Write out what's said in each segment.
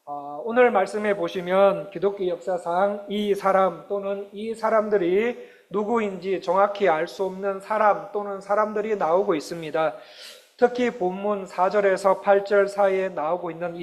오늘 말씀해 보시면 기독교 역사상 이 사람 또는 이 사람들이 누구인지 정확히 알 수 없는 사람 또는 사람들이 나오고 있습니다. 특히 본문 4절에서 8절 사이에 나오고 있는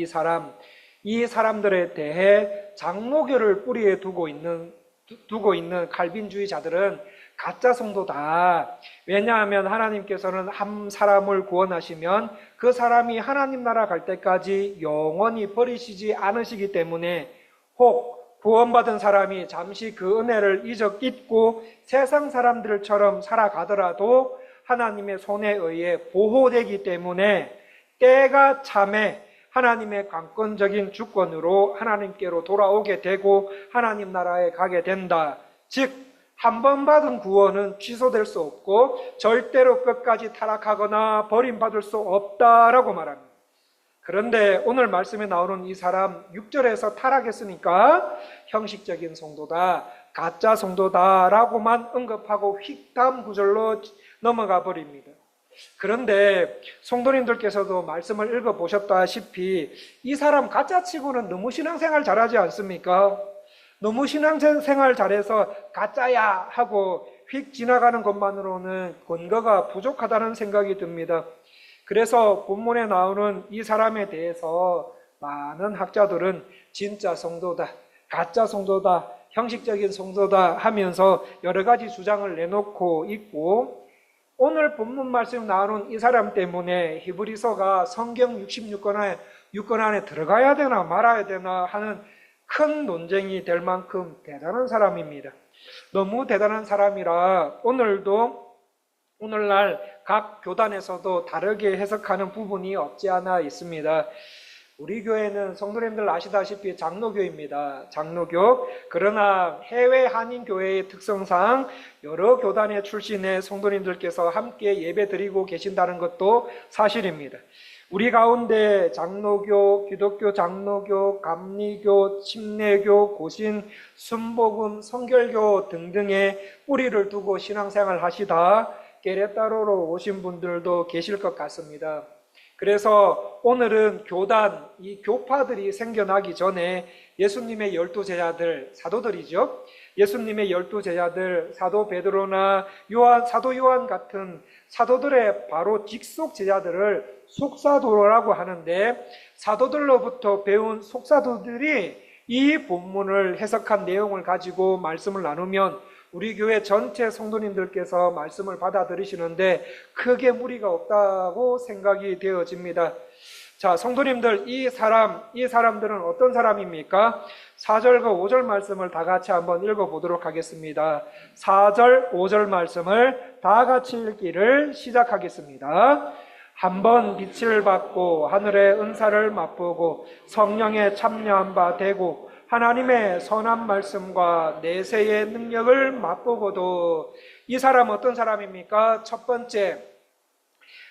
이 사람들에 대해 장로교를 뿌리에 두고 있는 칼빈주의자들은 가짜 성도다. 왜냐하면 하나님께서는 한 사람을 구원하시면 그 사람이 하나님 나라 갈 때까지 영원히 버리시지 않으시기 때문에, 혹 구원받은 사람이 잠시 그 은혜를 잊고 세상 사람들처럼 살아가더라도 하나님의 손에 의해 보호되기 때문에 때가 참에 하나님의 강권적인 주권으로 하나님께로 돌아오게 되고 하나님 나라에 가게 된다. 즉 한 번 받은 구원은 취소될 수 없고 절대로 끝까지 타락하거나 버림받을 수 없다라고 말합니다. 그런데 오늘 말씀에 나오는 이 사람 6절에서 타락했으니까 형식적인 성도다, 가짜 성도다라고만 언급하고 휙담 구절로 넘어가 버립니다. 그런데 성도님들께서도 말씀을 읽어보셨다시피 이 사람 가짜치고는 너무 신앙생활 잘하지 않습니까? 너무 신앙생활 잘해서 가짜야 하고 휙 지나가는 것만으로는 근거가 부족하다는 생각이 듭니다. 그래서 본문에 나오는 이 사람에 대해서 많은 학자들은 진짜 성도다, 가짜 성도다, 형식적인 성도다 하면서 여러 가지 주장을 내놓고 있고, 오늘 본문 말씀 나오는 이 사람 때문에 히브리서가 성경 66권 안에 들어가야 되나 말아야 되나 하는 큰 논쟁이 될 만큼 대단한 사람입니다. 너무 대단한 사람이라 오늘날 각 교단에서도 다르게 해석하는 부분이 없지 않아 있습니다. 우리 교회는 성도님들 아시다시피 장로교입니다. 장로교. 그러나 해외 한인교회의 특성상 여러 교단의 출신의 성도님들께서 함께 예배 드리고 계신다는 것도 사실입니다. 우리 가운데 장로교, 기독교 장로교, 감리교, 침례교, 고신, 순복음, 성결교 등등의 뿌리를 두고 신앙생활 하시다 게레따로로 오신 분들도 계실 것 같습니다. 그래서 오늘은 이 교파들이 생겨나기 전에 예수님의 12제자들, 사도들이죠. 예수님의 12제자들, 사도 베드로나 사도 요한 같은 사도들의 바로 직속 제자들을 속사도라고 하는데, 사도들로부터 배운 속사도들이 이 본문을 해석한 내용을 가지고 말씀을 나누면 우리 교회 전체 성도님들께서 말씀을 받아들이시는데 크게 무리가 없다고 생각이 되어집니다. 자, 성도님들, 이 사람들은 어떤 사람입니까? 4절과 5절 말씀을 다 같이 한번 읽어보도록 하겠습니다. 4절, 5절 말씀을 다 같이 읽기를 시작하겠습니다. 한번 빛을 받고 하늘의 은사를 맛보고 성령에 참여한 바 되고 하나님의 선한 말씀과 내세의 능력을 맛보고도, 이 사람은 어떤 사람입니까? 첫 번째,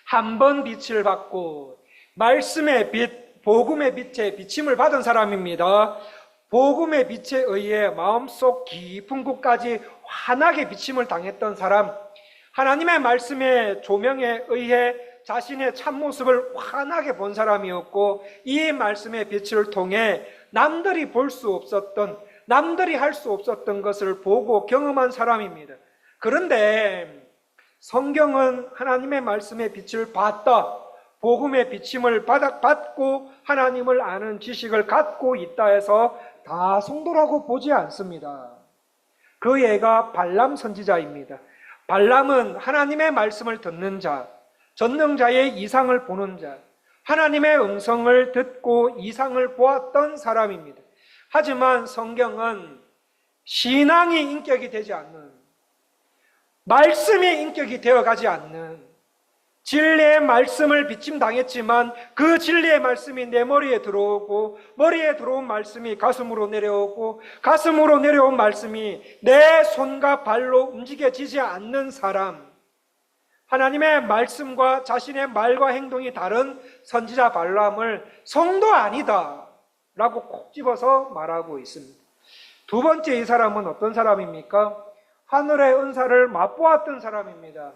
한 번 빛을 받고 말씀의 빛, 복음의 빛에 비침을 받은 사람입니다. 복음의 빛에 의해 마음속 깊은 곳까지 환하게 비침을 당했던 사람, 하나님의 말씀의 조명에 의해 자신의 참모습을 환하게 본 사람이었고, 이 말씀의 빛을 통해 남들이 볼 수 없었던, 남들이 할 수 없었던 것을 보고 경험한 사람입니다. 그런데 성경은 하나님의 말씀의 빛을 봤다, 복음의 비침을 받고 하나님을 아는 지식을 갖고 있다 해서 다 성도라고 보지 않습니다. 그 애가 발람 선지자입니다. 발람은 하나님의 말씀을 듣는 자, 전능자의 이상을 보는 자, 하나님의 음성을 듣고 이상을 보았던 사람입니다. 하지만 성경은 신앙이 인격이 되지 않는, 말씀이 인격이 되어가지 않는, 진리의 말씀을 비침당했지만 그 진리의 말씀이 내 머리에 들어오고, 머리에 들어온 말씀이 가슴으로 내려오고, 가슴으로 내려온 말씀이 내 손과 발로 움직여지지 않는 사람, 하나님의 말씀과 자신의 말과 행동이 다른 선지자 발람을 성도 아니다 라고 콕 집어서 말하고 있습니다. 두 번째, 이 사람은 어떤 사람입니까? 하늘의 은사를 맛보았던 사람입니다.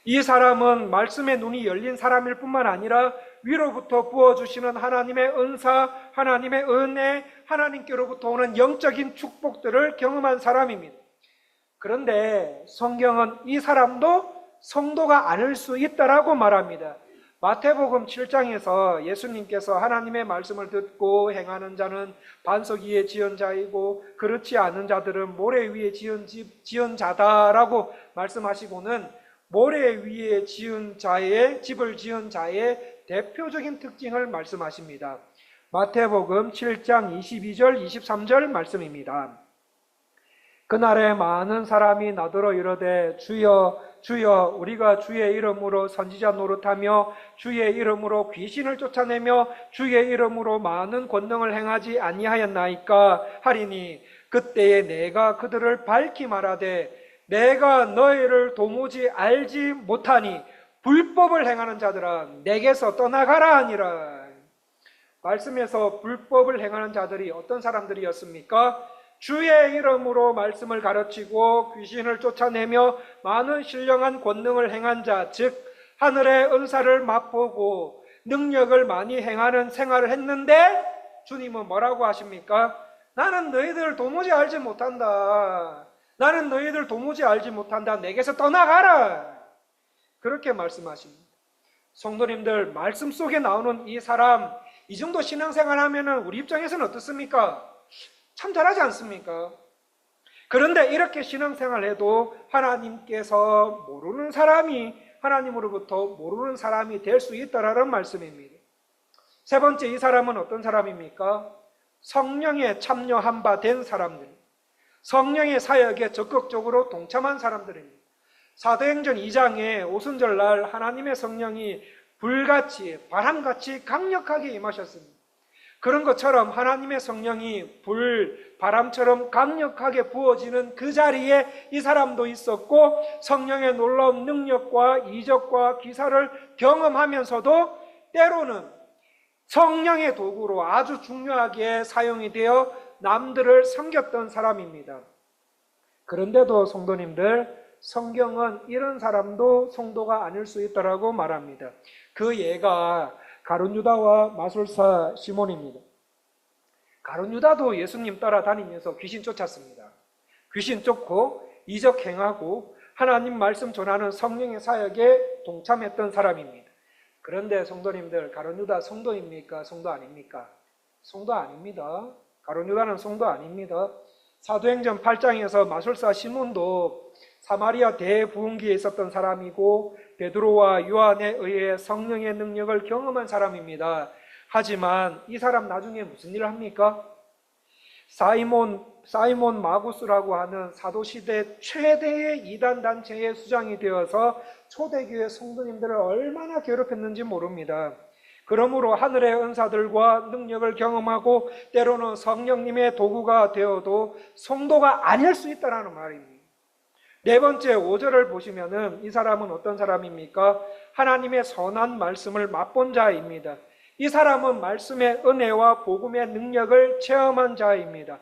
이 사람은 말씀의 눈이 열린 사람일 뿐만 아니라 위로부터 부어주시는 하나님의 은사, 하나님의 은혜, 하나님께로부터 오는 영적인 축복들을 경험한 사람입니다. 그런데 성경은 이 사람도 성도가 아닐 수 있다라고 말합니다. 마태복음 7장에서 예수님께서 하나님의 말씀을 듣고 행하는 자는 반석 위에 지은 자이고 그렇지 않은 자들은 모래 위에 지은 자다라고 말씀하시고는 모래 위에 집을 지은 자의 대표적인 특징을 말씀하십니다. 마태복음 7장 22절 23절 말씀입니다. 그날에 많은 사람이 나더러 이르되 주여 주여 우리가 주의 이름으로 선지자 노릇하며 주의 이름으로 귀신을 쫓아내며 주의 이름으로 많은 권능을 행하지 아니하였나이까 하리니 그때에 내가 그들을 밝히 말하되 내가 너희를 도무지 알지 못하니 불법을 행하는 자들아 내게서 떠나가라 하니라. 말씀에서 불법을 행하는 자들이 어떤 사람들이었습니까? 주의 이름으로 말씀을 가르치고 귀신을 쫓아내며 많은 신령한 권능을 행한 자, 즉 하늘의 은사를 맛보고 능력을 많이 행하는 생활을 했는데 주님은 뭐라고 하십니까? 나는 너희들 도무지 알지 못한다. 나는 너희들 도무지 알지 못한다. 내게서 떠나가라. 그렇게 말씀하십니다. 성도님들, 말씀 속에 나오는 이 사람, 이 정도 신앙생활 하면은 우리 입장에서는 어떻습니까? 참 잘하지 않습니까? 그런데 이렇게 신앙생활해도 하나님께서 모르는 사람이 하나님으로부터 모르는 사람이 될 수 있다라는 말씀입니다. 세 번째, 이 사람은 어떤 사람입니까? 성령에 참여한 바 된 사람들, 성령의 사역에 적극적으로 동참한 사람들입니다. 사도행전 2장에 오순절날 하나님의 성령이 불같이 바람같이 강력하게 임하셨습니다. 그런 것처럼 하나님의 성령이 불, 바람처럼 강력하게 부어지는 그 자리에 이 사람도 있었고 성령의 놀라운 능력과 이적과 기사를 경험하면서도 때로는 성령의 도구로 아주 중요하게 사용이 되어 남들을 섬겼던 사람입니다. 그런데도 성도님들, 성경은 이런 사람도 성도가 아닐 수 있다라고 말합니다. 그 예가 가룟 유다와 마술사 시몬입니다. 가룟 유다도 예수님 따라다니면서 귀신 쫓았습니다. 귀신 쫓고 이적 행하고 하나님 말씀 전하는 성령의 사역에 동참했던 사람입니다. 그런데 성도님들, 가룟 유다 성도입니까? 성도 아닙니까? 성도 아닙니다. 가룟 유다는 성도 아닙니다. 사도행전 8장에서 마술사 시몬도 사마리아 대부흥기에 있었던 사람이고 베드로와 요한에 의해 성령의 능력을 경험한 사람입니다. 하지만 이 사람 나중에 무슨 일을 합니까? 사이몬 마구스라고 하는 사도시대 최대의 이단 단체의 수장이 되어서 초대교회 성도님들을 얼마나 괴롭혔는지 모릅니다. 그러므로 하늘의 은사들과 능력을 경험하고 때로는 성령님의 도구가 되어도 성도가 아닐 수 있다는 말입니다. 네 번째 5절을 보시면은 이 사람은 어떤 사람입니까? 하나님의 선한 말씀을 맛본 자입니다. 이 사람은 말씀의 은혜와 복음의 능력을 체험한 자입니다.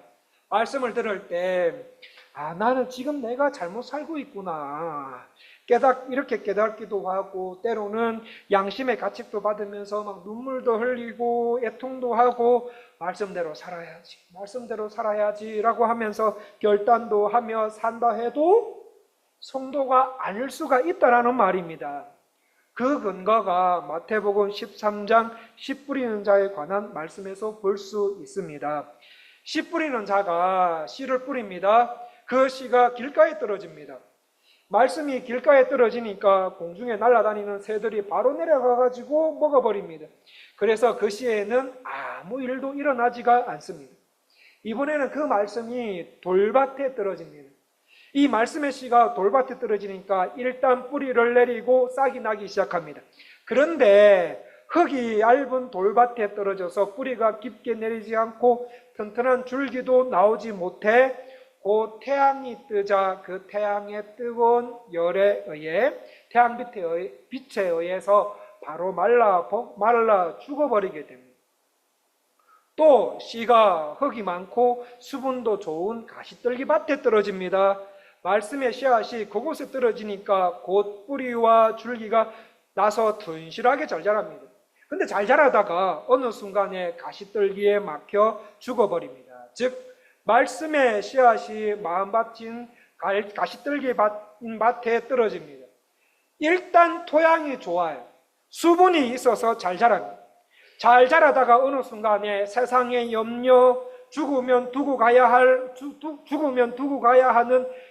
말씀을 들을 때 나는 지금 내가 잘못 살고 있구나. 이렇게 깨닫기도 하고 때로는 양심의 가책도 받으면서 막 눈물도 흘리고 애통도 하고 말씀대로 살아야지 라고 하면서 결단도 하며 산다 해도 성도가 아닐 수가 있다라는 말입니다. 그 근거가 마태복음 13장 씨 뿌리는 자에 관한 말씀에서 볼 수 있습니다. 씨 뿌리는 자가 씨를 뿌립니다. 그 씨가 길가에 떨어집니다. 말씀이 길가에 떨어지니까 공중에 날아다니는 새들이 바로 내려가가지고 먹어버립니다. 그래서 그 씨에는 아무 일도 일어나지가 않습니다. 이번에는 그 말씀이 돌밭에 떨어집니다. 이 말씀의 씨가 돌밭에 떨어지니까 일단 뿌리를 내리고 싹이 나기 시작합니다. 그런데 흙이 얇은 돌밭에 떨어져서 뿌리가 깊게 내리지 않고 튼튼한 줄기도 나오지 못해 곧 태양이 뜨자 그 태양의 뜨거운 열에 의해 빛에 의해서 바로 말라 죽어버리게 됩니다. 또 씨가 흙이 많고 수분도 좋은 가시떨기 밭에 떨어집니다. 말씀의 씨앗이 그곳에 떨어지니까 곧 뿌리와 줄기가 나서 튼실하게 잘 자랍니다. 근데 잘 자라다가 어느 순간에 가시떨기에 막혀 죽어버립니다. 즉 말씀의 씨앗이 마음밭인 가시떨기 밭에 떨어집니다. 일단 토양이 좋아요. 수분이 있어서 잘 자랍니다. 잘 자라다가 어느 순간에 세상의 염려, 죽으면 두고 가야 하는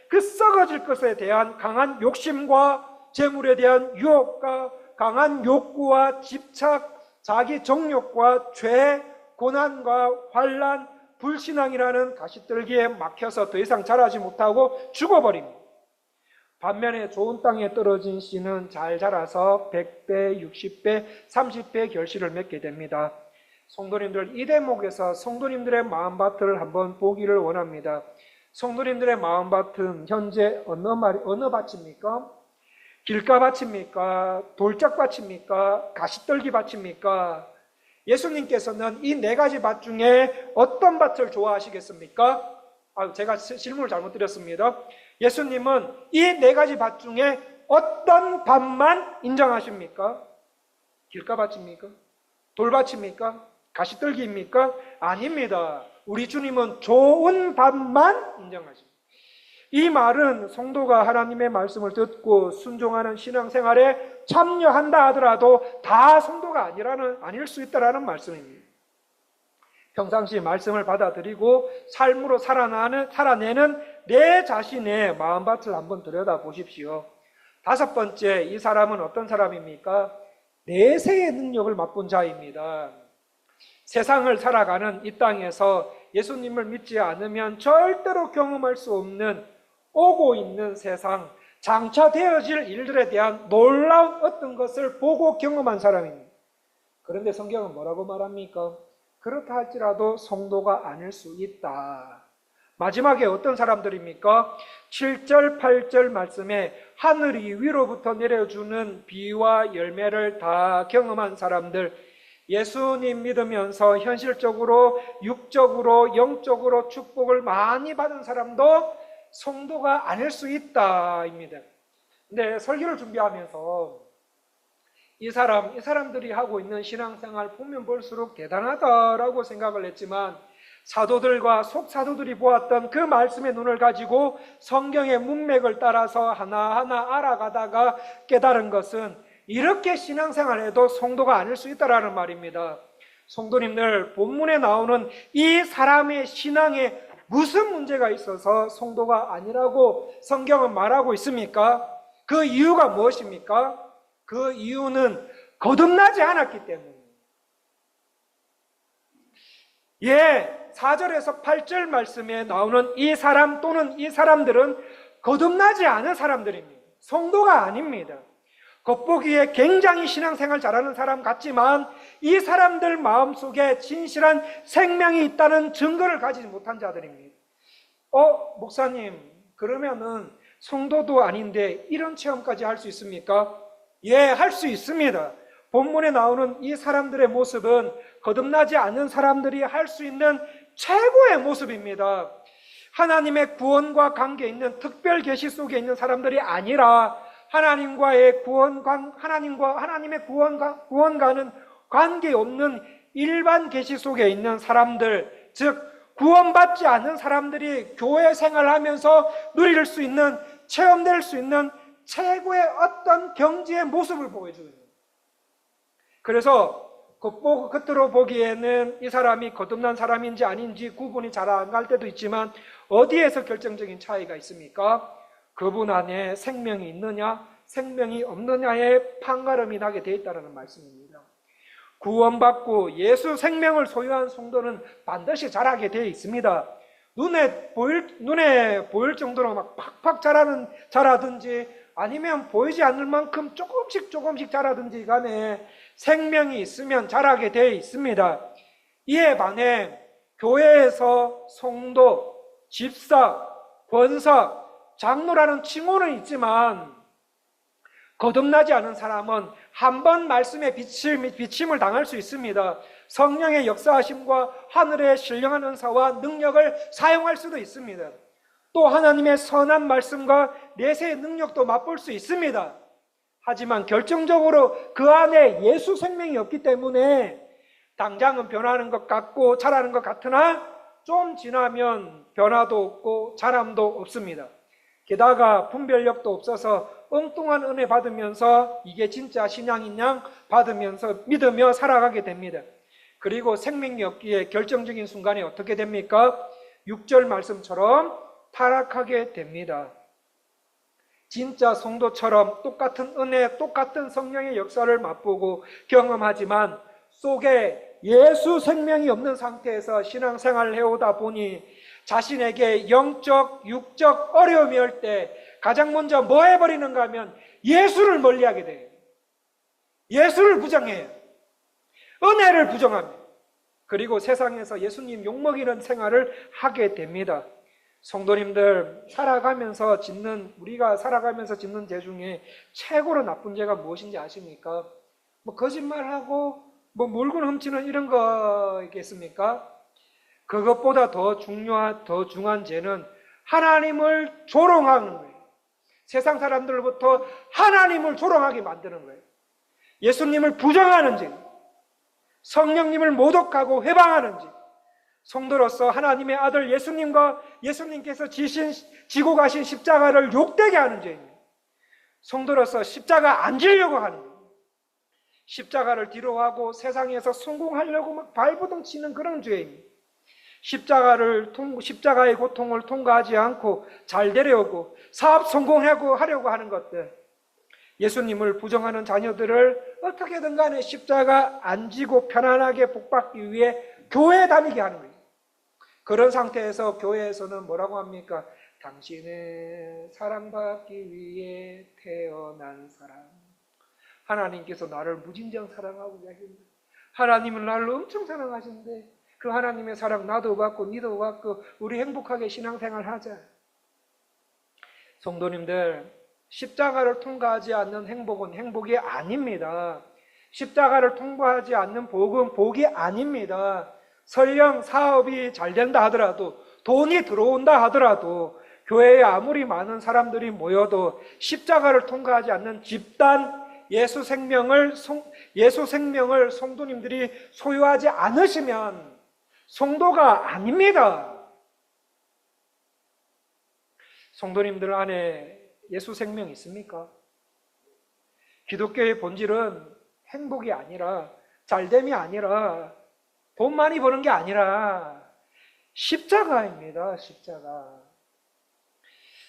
그 썩어질 것에 대한 강한 욕심과 재물에 대한 유혹과 강한 욕구와 집착, 자기 정욕과 죄, 고난과 환난, 불신앙이라는 가시떨기에 막혀서 더 이상 자라지 못하고 죽어버립니다. 반면에 좋은 땅에 떨어진 씨는 잘 자라서 100배, 60배, 30배 결실을 맺게 됩니다. 성도님들, 이 대목에서 성도님들의 마음밭을 한번 보기를 원합니다. 성도님들의 마음밭은 현재 어느 밭입니까? 길가밭입니까? 돌짝밭입니까? 가시떨기 밭입니까? 예수님께서는 이 네 가지 밭 중에 어떤 밭을 좋아하시겠습니까? 제가 질문을 잘못 드렸습니다. 예수님은 이 네 가지 밭 중에 어떤 밭만 인정하십니까? 길가밭입니까? 돌밭입니까? 가시떨기입니까? 아닙니다. 우리 주님은 좋은 밭만 인정하십니다. 이 말은 성도가 하나님의 말씀을 듣고 순종하는 신앙생활에 참여한다 하더라도 다 성도가 아닐 수 있다는 말씀입니다. 평상시 말씀을 받아들이고 삶으로 살아내는 내 자신의 마음밭을 한번 들여다보십시오. 다섯 번째, 이 사람은 어떤 사람입니까? 내세의 능력을 맛본 자입니다. 세상을 살아가는 이 땅에서 예수님을 믿지 않으면 절대로 경험할 수 없는 오고 있는 세상, 장차 되어질 일들에 대한 놀라운 어떤 것을 보고 경험한 사람입니다. 그런데 성경은 뭐라고 말합니까? 그렇다 할지라도 성도가 아닐 수 있다. 마지막에 어떤 사람들입니까? 7절, 8절 말씀에 하늘이 위로부터 내려주는 비와 열매를 다 경험한 사람들, 예수님 믿으면서 현실적으로, 육적으로, 영적으로 축복을 많이 받은 사람도 성도가 아닐 수 있다입니다. 근데 설교를 준비하면서 이 사람들이 하고 있는 신앙생활 보면 볼수록 대단하다라고 생각을 했지만 사도들과 속사도들이 보았던 그 말씀의 눈을 가지고 성경의 문맥을 따라서 하나하나 알아가다가 깨달은 것은 이렇게 신앙생활해도 성도가 아닐 수 있다라는 말입니다. 성도님들, 본문에 나오는 이 사람의 신앙에 무슨 문제가 있어서 성도가 아니라고 성경은 말하고 있습니까? 그 이유가 무엇입니까? 그 이유는 거듭나지 않았기 때문입니다. 4절에서 8절 말씀에 나오는 이 사람 또는 이 사람들은 거듭나지 않은 사람들입니다. 성도가 아닙니다. 겉보기에 굉장히 신앙생활 잘하는 사람 같지만 이 사람들 마음속에 진실한 생명이 있다는 증거를 가지지 못한 자들입니다. 목사님, 그러면은 성도도 아닌데 이런 체험까지 할 수 있습니까? 할 수 있습니다. 본문에 나오는 이 사람들의 모습은 거듭나지 않은 사람들이 할 수 있는 최고의 모습입니다. 하나님의 구원과 관계 있는 특별 계시 속에 있는 사람들이 아니라 하나님의 구원과는 관계없는 일반 계시 속에 있는 사람들, 즉 구원받지 않은 사람들이 교회 생활하면서 누릴 수 있는, 체험될 수 있는 최고의 어떤 경지의 모습을 보여주는 거예요. 그래서 겉으로 보기에는 이 사람이 거듭난 사람인지 아닌지 구분이 잘 안 갈 때도 있지만 어디에서 결정적인 차이가 있습니까? 그분 안에 생명이 있느냐, 생명이 없느냐의 판가름이 나게 되어 있다는 말씀입니다. 구원받고 예수 생명을 소유한 성도는 반드시 자라게 되어 있습니다. 눈에 보일 정도로 막 팍팍 자라든지 아니면 보이지 않을 만큼 조금씩 자라든지 간에 생명이 있으면 자라게 되어 있습니다. 이에 반해 교회에서 성도, 집사, 권사, 장로라는 칭호는 있지만 거듭나지 않은 사람은 한 번 말씀에 비침을 당할 수 있습니다. 성령의 역사하심과 하늘의 신령한 은사와 능력을 사용할 수도 있습니다. 또 하나님의 선한 말씀과 내세의 능력도 맛볼 수 있습니다. 하지만 결정적으로 그 안에 예수 생명이 없기 때문에 당장은 변하는 것 같고 자라는 것 같으나 좀 지나면 변화도 없고 자람도 없습니다. 게다가 분별력도 없어서 엉뚱한 은혜 받으면서 이게 진짜 신앙인 양 받으면서 믿으며 살아가게 됩니다. 그리고 생명이 없기에 결정적인 순간에 어떻게 됩니까? 6절 말씀처럼 타락하게 됩니다. 진짜 성도처럼 똑같은 은혜, 똑같은 성령의 역사를 맛보고 경험하지만 속에 예수 생명이 없는 상태에서 신앙생활을 해오다 보니 자신에게 영적, 육적 어려움이 올 때 가장 먼저 뭐 해버리는가 하면 예수를 멀리하게 돼요. 예수를 부정해요. 은혜를 부정합니다. 그리고 세상에서 예수님 욕먹이는 생활을 하게 됩니다. 성도님들, 우리가 살아가면서 짓는 죄 중에 최고로 나쁜 죄가 무엇인지 아십니까? 거짓말하고 물건 훔치는 이런 거겠습니까? 그것보다 더 중요한 죄는 하나님을 조롱하는 거예요. 세상 사람들로부터 하나님을 조롱하게 만드는 거예요. 예수님을 부정하는 죄, 성령님을 모독하고 회방하는 죄, 성도로서 하나님의 아들 예수님과 예수님께서 지고 가신 십자가를 욕되게 하는 죄입니다. 성도로서 십자가 안 지려고 하는 거예요. 십자가를 뒤로하고 세상에서 성공하려고 막 발버둥 치는 그런 죄입니다. 십자가의 고통을 통과하지 않고 잘 되려고 사업 성공하려고 하는 것들, 예수님을 부정하는 자녀들을 어떻게든 간에 십자가 안 지고 편안하게 복받기 위해 교회에 다니게 하는 거예요. 그런 상태에서 교회에서는 뭐라고 합니까? 당신은 사랑받기 위해 태어난 사람. 하나님께서 나를 무진장 사랑하고 계십니다. 하나님은 나를 엄청 사랑하시는데 그 하나님의 사랑 나도 받고 니도 받고 우리 행복하게 신앙생활 하자. 성도님들, 십자가를 통과하지 않는 행복은 행복이 아닙니다. 십자가를 통과하지 않는 복은 복이 아닙니다. 설령 사업이 잘 된다 하더라도, 돈이 들어온다 하더라도, 교회에 아무리 많은 사람들이 모여도 십자가를 통과하지 않는 집단 예수 생명을 성도님들이 소유하지 않으시면 성도가 아닙니다. 성도님들 안에 예수 생명이 있습니까? 기독교의 본질은 행복이 아니라, 잘됨이 아니라, 돈 많이 버는 게 아니라 십자가입니다. 십자가.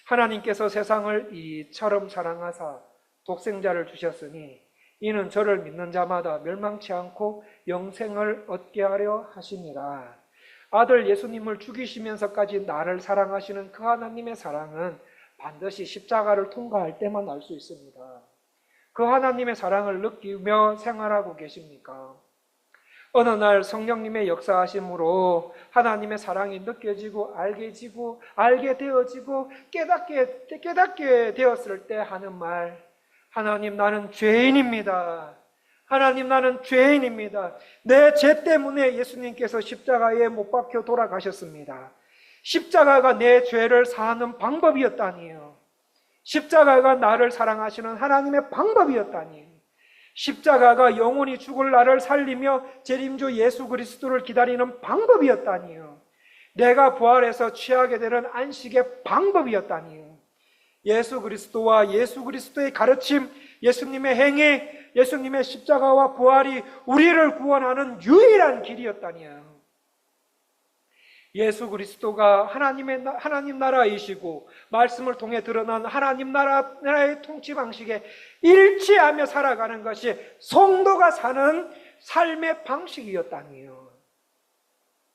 하나님께서 세상을 이처럼 사랑하사 독생자를 주셨으니 이는 저를 믿는 자마다 멸망치 않고 영생을 얻게 하려 하심이라. 아들 예수님을 죽이시면서까지 나를 사랑하시는 그 하나님의 사랑은 반드시 십자가를 통과할 때만 알 수 있습니다. 그 하나님의 사랑을 느끼며 생활하고 계십니까? 어느 날 성령님의 역사하심으로 하나님의 사랑이 느껴지고 알게 되어지고 깨닫게 되었을 때 하는 말, 하나님 나는 죄인입니다. 하나님 나는 죄인입니다. 내 죄 때문에 예수님께서 십자가에 못 박혀 돌아가셨습니다. 십자가가 내 죄를 사하는 방법이었다니요. 십자가가 나를 사랑하시는 하나님의 방법이었다니요. 십자가가 영원히 죽을 나를 살리며 재림주 예수 그리스도를 기다리는 방법이었다니요. 내가 부활해서 취하게 되는 안식의 방법이었다니요. 예수 그리스도와 예수 그리스도의 가르침, 예수님의 행위, 예수님의 십자가와 부활이 우리를 구원하는 유일한 길이었다니요. 예수 그리스도가 하나님 나라이시고 말씀을 통해 드러난 하나님 나라의 통치 방식에 일치하며 살아가는 것이 성도가 사는 삶의 방식이었다니요.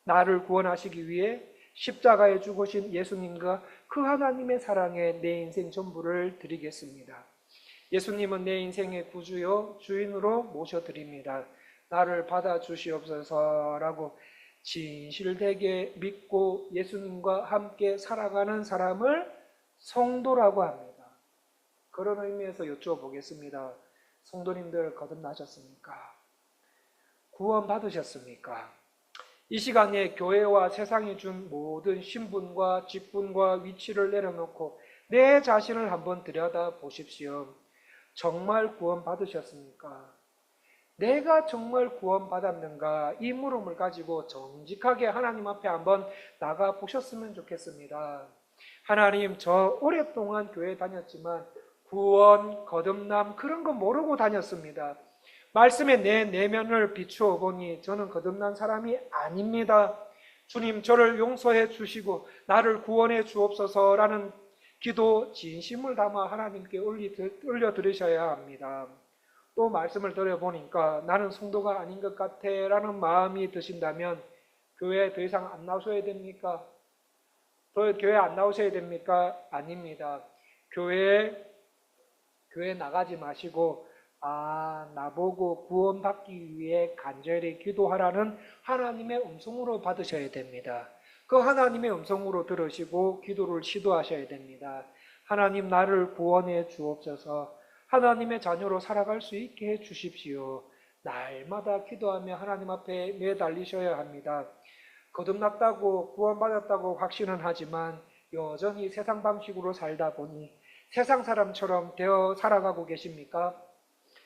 나를 구원하시기 위해 십자가에 죽으신 예수님과 그 하나님의 사랑에 내 인생 전부를 드리겠습니다. 예수님은 내 인생의 구주요 주인으로 모셔드립니다. 나를 받아주시옵소서라고 진실되게 믿고 예수님과 함께 살아가는 사람을 성도라고 합니다. 그런 의미에서 여쭤보겠습니다. 성도님들 거듭나셨습니까? 구원 받으셨습니까? 이 시간에 교회와 세상이 준 모든 신분과 직분과 위치를 내려놓고 내 자신을 한번 들여다 보십시오. 정말 구원 받으셨습니까? 내가 정말 구원 받았는가? 이 물음을 가지고 정직하게 하나님 앞에 한번 나가 보셨으면 좋겠습니다. 하나님, 저 오랫동안 교회 다녔지만 구원, 거듭남 그런 거 모르고 다녔습니다. 말씀에 내 내면을 비추어 보니 저는 거듭난 사람이 아닙니다. 주님, 저를 용서해 주시고 나를 구원해 주옵소서라는 기도 진심을 담아 하나님께 올려 드리셔야 합니다. 또 말씀을 들어보니까 나는 성도가 아닌 것 같아 라는 마음이 드신다면 교회에 더 이상 안 나오셔야 됩니까? 교회 안 나오셔야 됩니까? 아닙니다. 교회 나가지 마시고 나보고 구원받기 위해 간절히 기도하라는 하나님의 음성으로 받으셔야 됩니다. 그 하나님의 음성으로 들으시고 기도를 시도하셔야 됩니다. 하나님, 나를 구원해 주옵소서. 하나님의 자녀로 살아갈 수 있게 해 주십시오. 날마다 기도하며 하나님 앞에 매달리셔야 합니다. 거듭났다고 구원받았다고 확신은 하지만 여전히 세상 방식으로 살다 보니 세상 사람처럼 되어 살아가고 계십니까?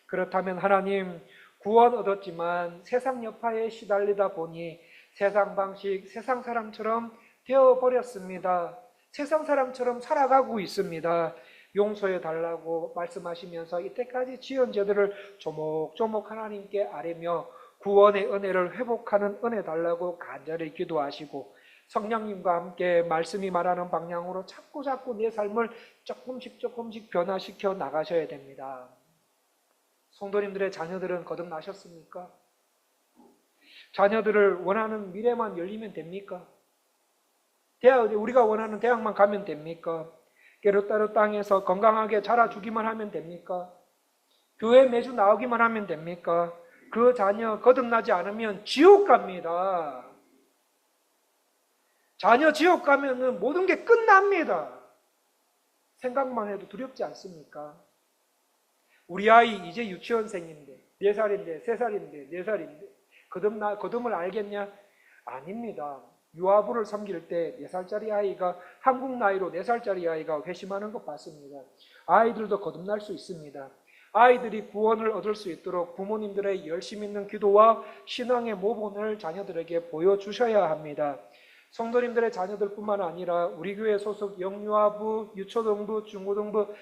그렇다면 하나님, 구원 얻었지만 세상 여파에 시달리다 보니 세상 방식, 세상 사람처럼 되어버렸습니다. 세상 사람처럼 살아가고 있습니다. 용서해 달라고 말씀하시면서 이때까지 지은 죄들을 조목조목 하나님께 아뢰며 구원의 은혜를 회복하는 은혜 달라고 간절히 기도하시고 성령님과 함께 말씀이 말하는 방향으로 자꾸 내 삶을 조금씩 변화시켜 나가셔야 됩니다. 성도님들의 자녀들은 거듭나셨습니까? 자녀들을 원하는 미래만 열리면 됩니까? 우리가 원하는 대학만 가면 됩니까? 게르따르 땅에서 건강하게 자라주기만 하면 됩니까? 교회 매주 나오기만 하면 됩니까? 그 자녀 거듭나지 않으면 지옥 갑니다. 자녀 지옥 가면은 모든 게 끝납니다. 생각만 해도 두렵지 않습니까? 우리 아이 이제 유치원생인데 4살인데 3살인데 4살인데 거듭을 알겠냐? 아닙니다. 유아부를 섬길 때 4살짜리 아이가 한국 나이로 4살짜리 아이가 회심하는 것 봤습니다. 아이들도 거듭날 수 있습니다. 아이들이 구원을 얻을 수 있도록 부모님들의 열심 있는 기도와 신앙의 모본을 자녀들에게 보여주셔야 합니다. 성도님들의 자녀들뿐만 아니라 우리 교회 소속 영유아부, 유초등부, 중고등부,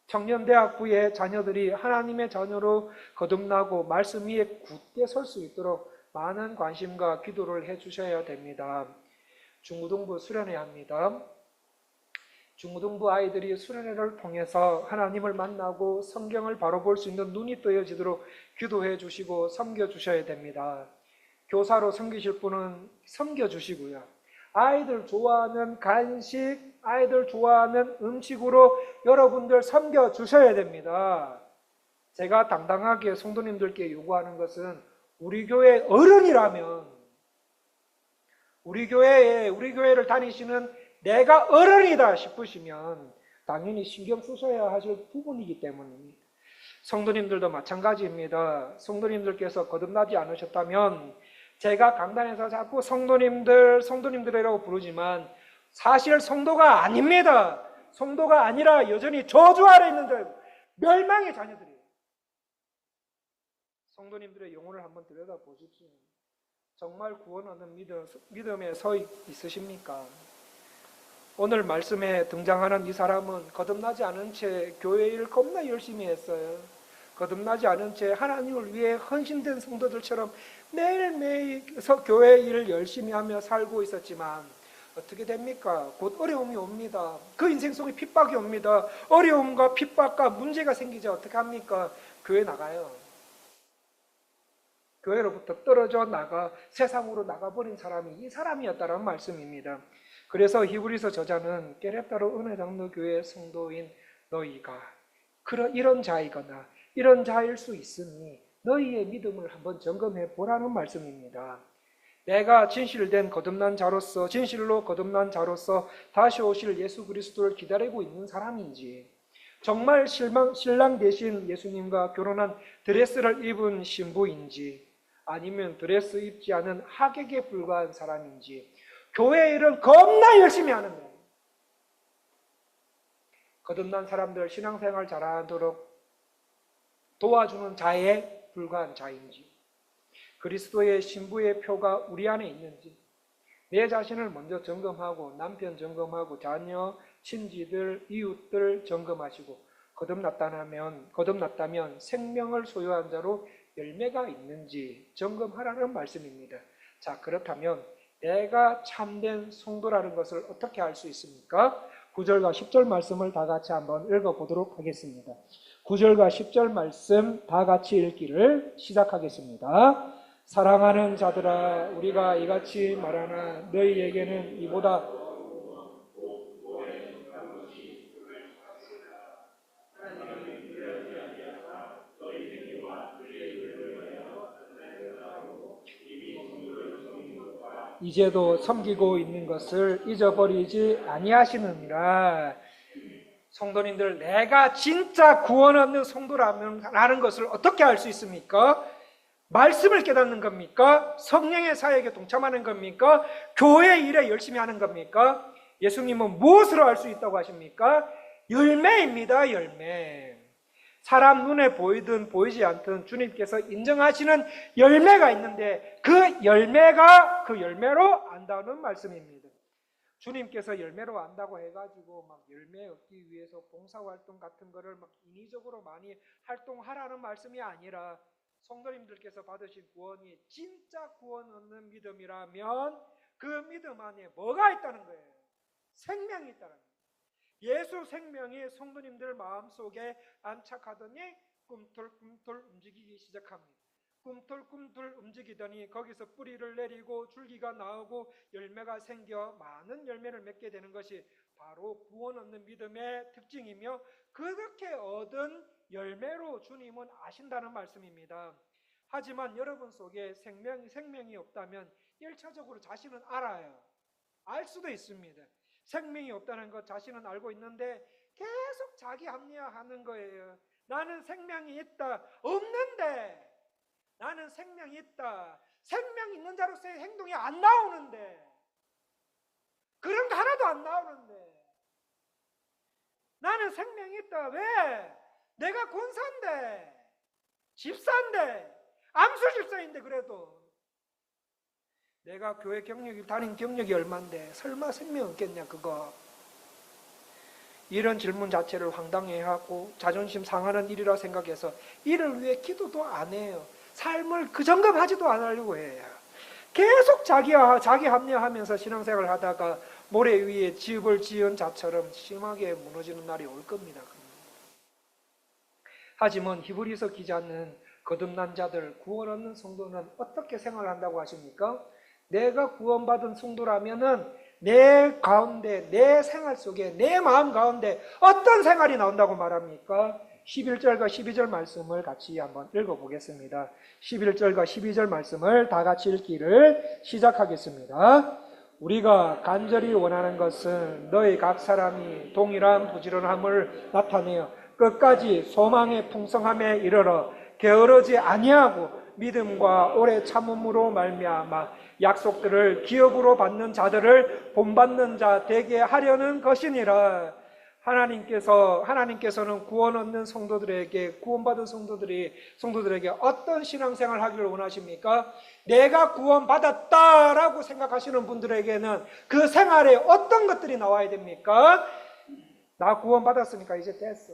청년대학부의 자녀들이 하나님의 자녀로 거듭나고 말씀 위에 굳게 설 수 있도록 많은 관심과 기도를 해주셔야 됩니다. 중고등부 수련회 합니다. 중고등부 아이들이 수련회를 통해서 하나님을 만나고 성경을 바로 볼 수 있는 눈이 뜨여지도록 기도해 주시고 섬겨 주셔야 됩니다. 교사로 섬기실 분은 섬겨 주시고요. 아이들 좋아하는 간식, 아이들 좋아하는 음식으로 여러분들 섬겨 주셔야 됩니다. 제가 당당하게 성도님들께 요구하는 것은 우리 교회 어른이라면, 우리 교회를 다니시는 내가 어른이다 싶으시면 당연히 신경 쓰셔야 하실 부분이기 때문입니다. 성도님들도 마찬가지입니다. 성도님들께서 거듭나지 않으셨다면 제가 강단에서 자꾸 성도님들이라고 부르지만 사실 성도가 아닙니다. 성도가 아니라 여전히 저주 아래 있는 자, 멸망의 자녀들이에요. 성도님들의 영혼을 한번 들여다보십시오. 정말 구원 얻는 믿음에 서 있으십니까? 오늘 말씀에 등장하는 이 사람은 거듭나지 않은 채 교회 일 겁나 열심히 했어요. 거듭나지 않은 채 하나님을 위해 헌신된 성도들처럼 매일매일 교회 일을 열심히 하며 살고 있었지만 어떻게 됩니까? 곧 어려움이 옵니다. 그 인생 속에 핍박이 옵니다. 어려움과 핍박과 문제가 생기자 어떻게 합니까? 교회 나가요. 교회로부터 떨어져 나가 세상으로 나가버린 사람이 이 사람이었다는 말씀입니다. 그래서 히브리서 저자는 게레따로 은혜장로교회 성도인 너희가 이런 자이거나 이런 자일 수 있으니 너희의 믿음을 한번 점검해 보라는 말씀입니다. 내가 진실로 거듭난 자로서 다시 오실 예수 그리스도를 기다리고 있는 사람인지, 정말 신랑 되신 예수님과 결혼한 드레스를 입은 신부인지, 아니면 드레스 입지 않은 하객에 불과한 사람인지 교회 일은 겁나 열심히 하는 거예요. 거듭난 사람들 신앙생활 잘하도록 도와주는 자에 불과한 자인지, 그리스도의 신부의 표가 우리 안에 있는지, 내 자신을 먼저 점검하고 남편 점검하고 자녀, 친지들, 이웃들 점검하시고 거듭났다면 생명을 소유한 자로 열매가 있는지 점검하라는 말씀입니다. 자, 그렇다면 내가 참된 성도라는 것을 어떻게 알 수 있습니까? 9절과 10절 말씀을 다 같이 한번 읽어보도록 하겠습니다. 9절과 10절 말씀 다 같이 읽기를 시작하겠습니다. 사랑하는 자들아, 우리가 이같이 말하나 너희에게는 이보다 이제도 섬기고 있는 것을 잊어버리지 아니하시느니라. 성도님들, 내가 진짜 구원 얻는 성도라는 것을 어떻게 알 수 있습니까? 말씀을 깨닫는 겁니까? 성령의 사역에 동참하는 겁니까? 교회 일에 열심히 하는 겁니까? 예수님은 무엇으로 알 수 있다고 하십니까? 열매입니다. 열매. 사람 눈에 보이든 보이지 않든 주님께서 인정하시는 열매가 있는데 그 열매로 안다는 말씀입니다. 주님께서 열매로 안다고 해가지고 막 열매 얻기 위해서 봉사활동 같은 거를 막 인위적으로 많이 활동하라는 말씀이 아니라, 성도님들께서 받으신 구원이 진짜 구원 얻는 믿음이라면 그 믿음 안에 뭐가 있다는 거예요? 생명이 있다는 거예요. 예수 생명이 성도님들 마음속에 안착하더니 꿈틀꿈틀 움직이기 시작합니다. 꿈틀꿈틀 움직이더니 거기서 뿌리를 내리고 줄기가 나오고 열매가 생겨 많은 열매를 맺게 되는 것이 바로 구원 얻는 믿음의 특징이며, 그렇게 얻은 열매로 주님은 아신다는 말씀입니다. 하지만 여러분 속에 생명이 없다면 1차적으로 자신은 알아요. 알 수도 있습니다. 생명이 없다는 것 자신은 알고 있는데 계속 자기 합리화하는 거예요. 나는 생명이 있다. 없는데. 나는 생명이 있다. 생명 있는 자로서의 행동이 안 나오는데. 그런 거 하나도 안 나오는데. 나는 생명이 있다. 왜? 내가 권사인데, 집사인데, 암수 집사인데, 그래도 내가 교회 다닌 경력이 얼만데 설마 생명 없겠냐 그거. 이런 질문 자체를 황당해하고 자존심 상하는 일이라 생각해서 이를 위해 기도도 안 해요. 삶을 그 점검하지도 않으려고 해요. 계속 자기 합리화하면서 신앙생활을 하다가 모래 위에 집을 지은 자처럼 심하게 무너지는 날이 올 겁니다. 하지만 히브리서 기자는 거듭난 자들, 구원 얻는 성도는 어떻게 생활한다고 하십니까? 내가 구원받은 성도라면은 내 가운데, 내 생활 속에, 내 마음 가운데 어떤 생활이 나온다고 말합니까? 11절과 12절 말씀을 같이 한번 읽어보겠습니다. 11절과 12절 말씀을 다 같이 읽기를 시작하겠습니다. 우리가 간절히 원하는 것은 너희 각 사람이 동일한 부지런함을 나타내어 끝까지 소망의 풍성함에 이르러 게으르지 아니하고 믿음과 오래 참음으로 말미암아 약속들을 기업으로 받는 자들을 본받는 자 되게 하려는 것이니라. 하나님께서는 구원 얻는 성도들에게, 구원받은 성도들에게 어떤 신앙생활을 하기를 원하십니까? 내가 구원받았다라고 생각하시는 분들에게는 그 생활에 어떤 것들이 나와야 됩니까? 나 구원받았으니까 이제 됐어.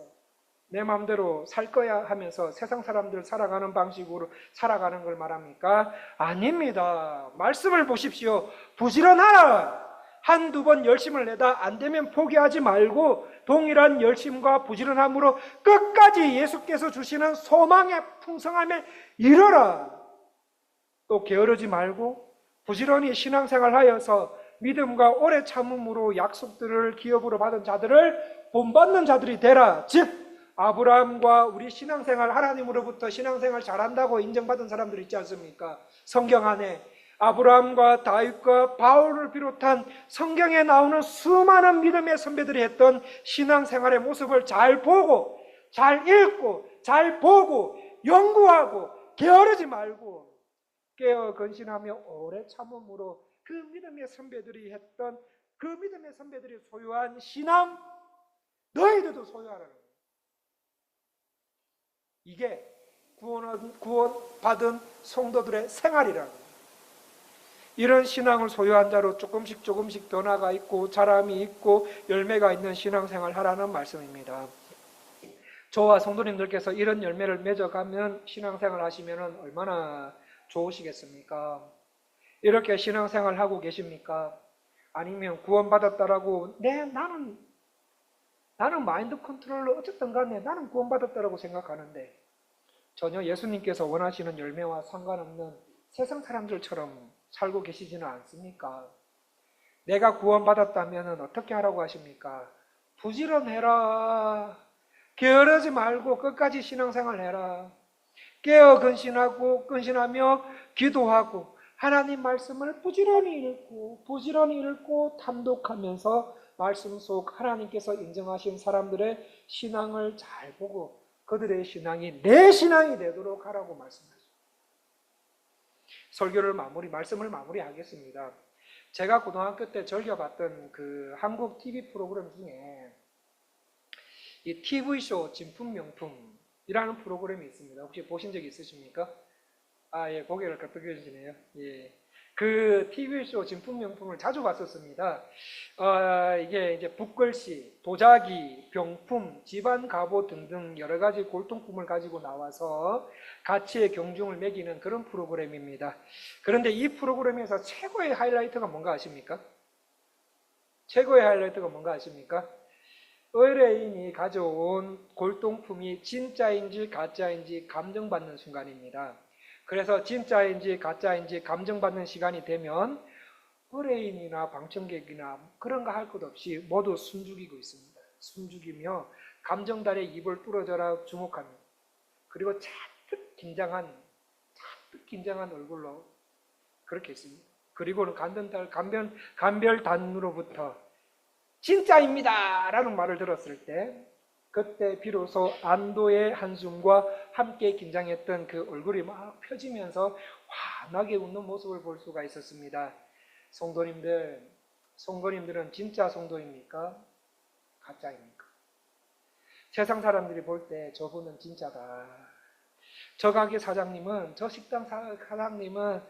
내 마음대로 살 거야 하면서 세상 사람들 살아가는 방식으로 살아가는 걸 말합니까? 아닙니다. 말씀을 보십시오. 부지런하라. 한두 번 열심을 내다 안 되면 포기하지 말고 동일한 열심과 부지런함으로 끝까지 예수께서 주시는 소망의 풍성함에 이르라. 또 게으르지 말고 부지런히 신앙생활 하여서 믿음과 오래 참음으로 약속들을 기업으로 받은 자들을 본받는 자들이 되라. 즉 아브라함과 우리 신앙생활, 하나님으로부터 신앙생활 잘한다고 인정받은 사람들 있지 않습니까? 성경 안에 아브라함과 다윗과 바울을 비롯한 성경에 나오는 수많은 믿음의 선배들이 했던 신앙생활의 모습을 잘 보고, 잘 읽고, 잘 보고, 연구하고, 게으르지 말고 깨어 근신하며 오래 참음으로 그 믿음의 선배들이 했던 그 믿음의 선배들이 소유한 신앙 너희들도 소유하라는 거예요. 이게 구원받은 성도들의 생활이라는 거예요. 이런 신앙을 소유한 자로 조금씩 변화가 있고 자람이 있고 열매가 있는 신앙생활 하라는 말씀입니다. 저와 성도님들께서 이런 열매를 맺어가면 신앙생활 하시면 얼마나 좋으시겠습니까? 이렇게 신앙생활 하고 계십니까? 아니면 구원받았다라고 나는 마인드 컨트롤로 어쨌든 간에 나는 구원받았다라고 생각하는데 전혀 예수님께서 원하시는 열매와 상관없는 세상 사람들처럼 살고 계시지는 않습니까? 내가 구원받았다면 어떻게 하라고 하십니까? 부지런해라. 게으르지 말고 끝까지 신앙생활 해라. 깨어 근신하며 기도하고 하나님 말씀을 부지런히 읽고 탐독하면서 말씀 속 하나님께서 인정하신 사람들의 신앙을 잘 보고 그들의 신앙이 내 신앙이 되도록 하라고 말씀하십니다. 말씀을 마무리하겠습니다. 제가 고등학교 때 즐겨봤던 그 한국 TV 프로그램 중에 이 TV쇼 진품명품이라는 프로그램이 있습니다. 혹시 보신 적 있으십니까? 예, 고개를 끄덕여주시네요. 예. 그 TV쇼 진품명품을 자주 봤었습니다. 이게 이제 붓글씨, 도자기, 병품, 집안 갑오 등등 여러 가지 골동품을 가지고 나와서 가치의 경중을 매기는 그런 프로그램입니다. 그런데 이 프로그램에서 최고의 하이라이트가 뭔가 아십니까? 최고의 하이라이트가 뭔가 아십니까? 의뢰인이 가져온 골동품이 진짜인지 가짜인지 감정받는 순간입니다. 그래서 진짜인지 가짜인지 감정받는 시간이 되면 의뢰인이나 방청객이나 그런 거 할 것 없이 모두 숨죽이고 있습니다. 숨죽이며 감정달에 입을 뚫어져라 주목합니다. 그리고 잔뜩 긴장한 얼굴로 그렇게 있습니다. 그리고는 간별단으로부터 진짜입니다! 라는 말을 들었을 때 그때 비로소 안도의 한숨과 함께 긴장했던 그 얼굴이 막 펴지면서 환하게 웃는 모습을 볼 수가 있었습니다. 성도님들은 진짜 성도입니까? 가짜입니까? 세상 사람들이 볼 때 저분은 진짜다. 저 가게 사장님은, 저 식당 사장님은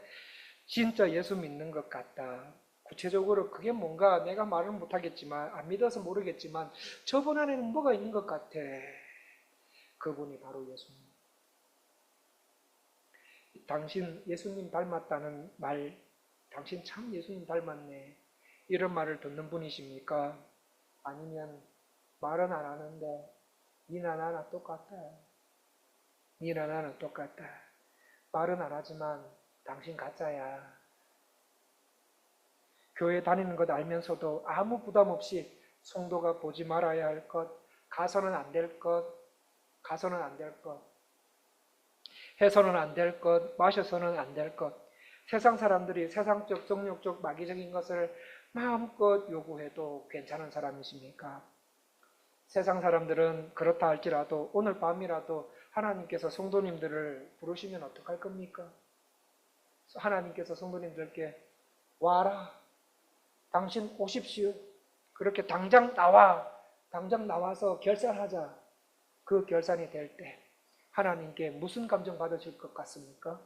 진짜 예수 믿는 것 같다. 구체적으로 그게 뭔가 내가 말은 못하겠지만 안 믿어서 모르겠지만 저분 안에는 뭐가 있는 것 같아. 그분이 바로 예수님. 당신 예수님 닮았다는 말, 당신 참 예수님 닮았네. 이런 말을 듣는 분이십니까? 아니면 말은 안 하는데 니나 나나 똑같다. 니나 나나 똑같다. 말은 안 하지만 당신 가짜야. 교회 다니는 것 알면서도 아무 부담 없이 성도가 보지 말아야 할 것, 가서는 안 될 것, 해서는 안 될 것, 마셔서는 안 될 것, 세상 사람들이 세상적, 정욕적, 마귀적인 것을 마음껏 요구해도 괜찮은 사람이십니까? 세상 사람들은 그렇다 할지라도 오늘 밤이라도 하나님께서 성도님들을 부르시면 어떡할 겁니까? 하나님께서 성도님들께 와라. 당신 오십시오. 그렇게 당장 나와서 결산하자. 그 결산이 될 때 하나님께 무슨 감정 받으실 것 같습니까?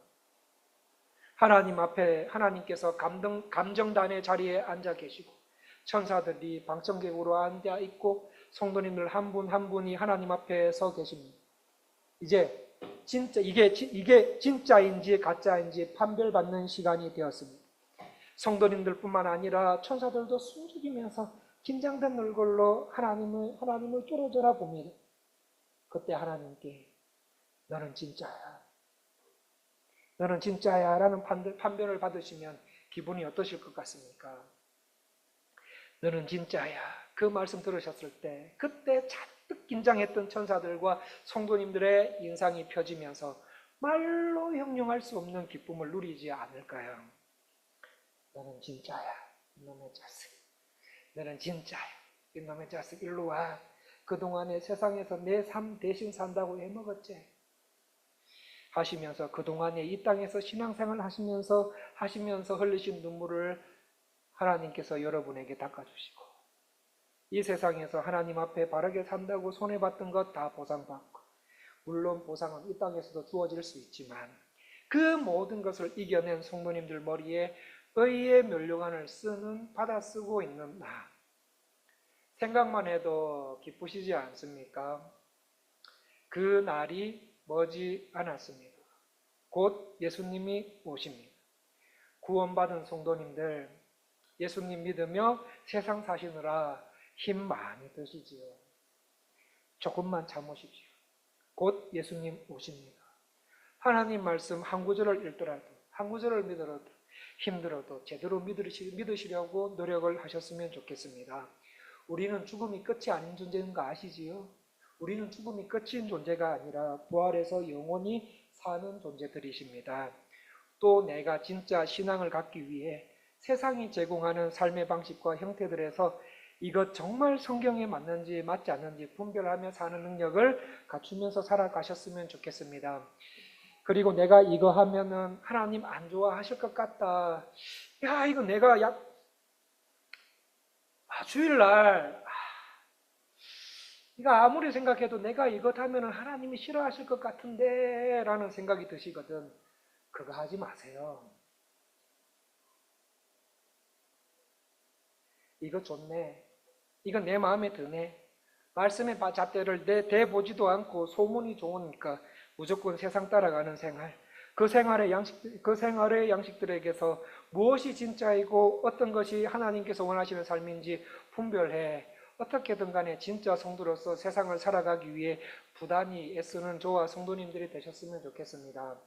하나님 앞에 하나님께서 감정단의 자리에 앉아 계시고 천사들이 방청객으로 앉아 있고 성도님들 한 분 한 분이 하나님 앞에 서 계십니다. 이제 이게 진짜인지 가짜인지 판별받는 시간이 되었습니다. 성도님들뿐만 아니라 천사들도 숨죽이면서 긴장된 얼굴로 하나님을 뚫어져라 봅니다. 그때 하나님께 너는 진짜야 라는 판별을 받으시면 기분이 어떠실 것 같습니까? 너는 진짜야. 그 말씀 들으셨을 때 그때 잔뜩 긴장했던 천사들과 성도님들의 인상이 펴지면서 말로 형용할 수 없는 기쁨을 누리지 않을까요? 너는 진짜야. 이놈의 자식. 너는 진짜야. 이놈의 자식 일로 와. 그동안에 세상에서 내 삶 대신 산다고 해먹었지. 하시면서 그동안에 이 땅에서 신앙생활 하시면서 흘리신 눈물을 하나님께서 여러분에게 닦아주시고, 이 세상에서 하나님 앞에 바르게 산다고 손해봤던 것 다 보상받고, 물론 보상은 이 땅에서도 주어질 수 있지만 그 모든 것을 이겨낸 성도님들 머리에 의의 면류관을 받아 쓰고 있는 나, 생각만 해도 기쁘시지 않습니까? 그 날이 머지 않았습니다. 곧 예수님이 오십니다. 구원받은 성도님들, 예수님 믿으며 세상 사시느라 힘 많이 드시지요. 조금만 참으십시오. 곧 예수님 오십니다. 하나님 말씀 한 구절을 읽더라도, 한 구절을 믿더라도, 힘들어도 제대로 믿으시려고 노력을 하셨으면 좋겠습니다. 우리는 죽음이 끝이 아닌 존재인 거 아시지요? 우리는 죽음이 끝인 존재가 아니라 부활해서 영원히 사는 존재들이십니다. 또 내가 진짜 신앙을 갖기 위해 세상이 제공하는 삶의 방식과 형태들에서 이것 정말 성경에 맞는지 맞지 않는지 분별하며 사는 능력을 갖추면서 살아가셨으면 좋겠습니다. 그리고 내가 이거 하면은 하나님 안 좋아하실 것 같다. 야, 이거 내가 주일날 이거 아무리 생각해도 내가 이것 하면은 하나님이 싫어하실 것 같은데 라는 생각이 드시거든. 그거 하지 마세요. 이거 좋네. 이거 내 마음에 드네. 말씀의 잣대를 대보지도 않고 소문이 좋으니까 무조건 세상 따라가는 생활. 그 생활의 양식들에게서 무엇이 진짜이고 어떤 것이 하나님께서 원하시는 삶인지 분별해 어떻게든 간에 진짜 성도로서 세상을 살아가기 위해 부단히 애쓰는 저와 성도님들이 되셨으면 좋겠습니다.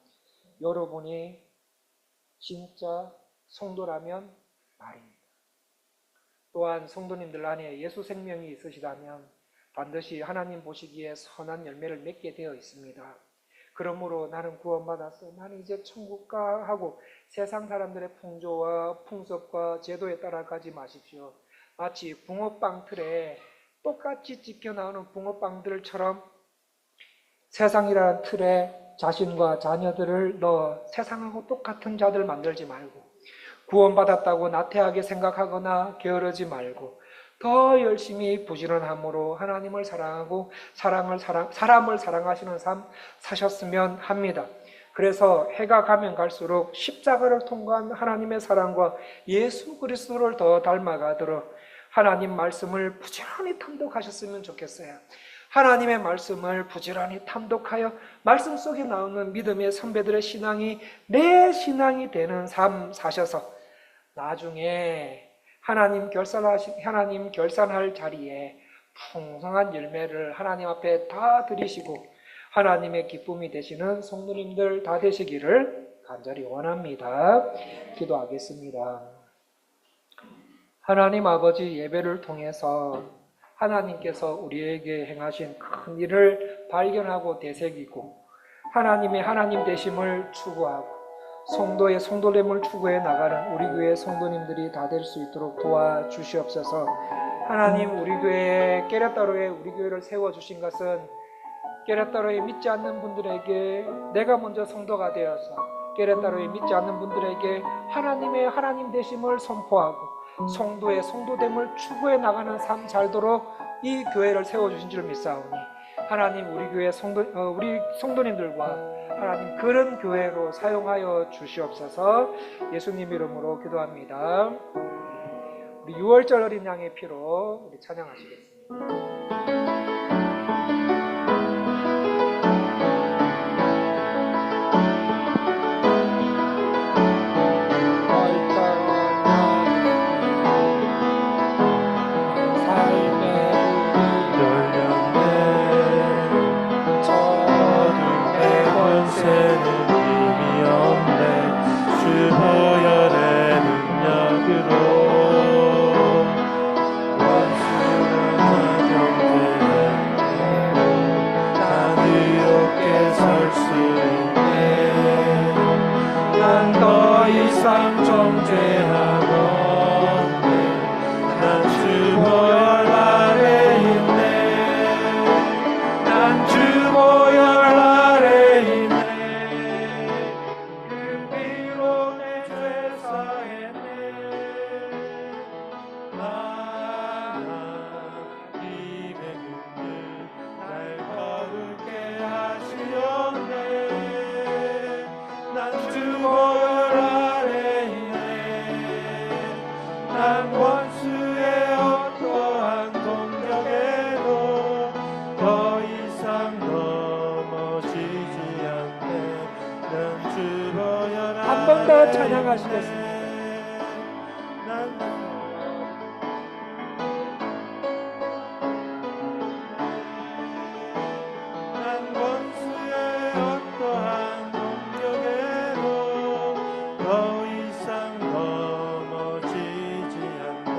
여러분이 진짜 성도라면 말입니다. 또한 성도님들 안에 예수 생명이 있으시다면 반드시 하나님 보시기에 선한 열매를 맺게 되어 있습니다. 그러므로 나는 구원받았어, 나는 이제 천국 가 하고 세상 사람들의 풍조와 풍습과 제도에 따라가지 마십시오. 마치 붕어빵 틀에 똑같이 찢겨 나오는 붕어빵들처럼 세상이라는 틀에 자신과 자녀들을 넣어 세상하고 똑같은 자들 만들지 말고, 구원받았다고 나태하게 생각하거나 게으르지 말고 더 열심히 부지런함으로 하나님을 사랑하고 사람을 사랑하시는 삶 사셨으면 합니다. 그래서 해가 가면 갈수록 십자가를 통과한 하나님의 사랑과 예수 그리스도를 더 닮아가도록 하나님 말씀을 부지런히 탐독하셨으면 좋겠어요. 하나님의 말씀을 부지런히 탐독하여 말씀 속에 나오는 믿음의 선배들의 신앙이 내 신앙이 되는 삶 사셔서 나중에 하나님 결산할 자리에 풍성한 열매를 하나님 앞에 다 드리시고 하나님의 기쁨이 되시는 성도님들 다 되시기를 간절히 원합니다. 기도하겠습니다. 하나님 아버지, 예배를 통해서 하나님께서 우리에게 행하신 큰 일을 발견하고 되새기고 하나님의 하나님 되심을 추구하고 성도의 성도됨을 추구해 나가는 우리 교회 성도님들이 다 될 수 있도록 도와주시옵소서. 하나님, 우리 교회 깨레따로에 우리 교회를 세워주신 것은 깨레따로에 믿지 않는 분들에게 내가 먼저 성도가 되어서 깨레따로에 믿지 않는 분들에게 하나님의 하나님 되심을 선포하고 성도의 성도됨을 추구해 나가는 삶 살도록 이 교회를 세워주신 줄 믿사오니 하나님, 우리 교회 우리 성도님들과 하나님 그런 교회로 사용하여 주시옵소서. 예수님 이름으로 기도합니다. 우리 6월절 어린 양의 피로 우리 찬양하시겠습니다. 한 번 더 찬양하시겠습니다. 난 원수의 어떠한 공격에도 더 이상 넘어지지 않네.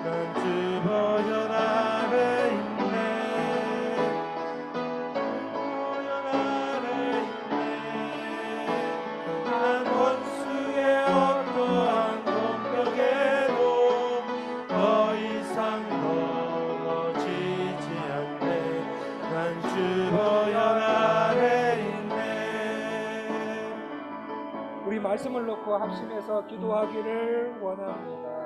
난 주 보혈 아래 있네. 보혈 아래 있네. 난 원수의 어떠한 공격에도 더 이상 넘어지지 않네. 난 주 보혈 아래 있네. 우리 말씀을 놓고 합심해서 기도하기를 원합니다.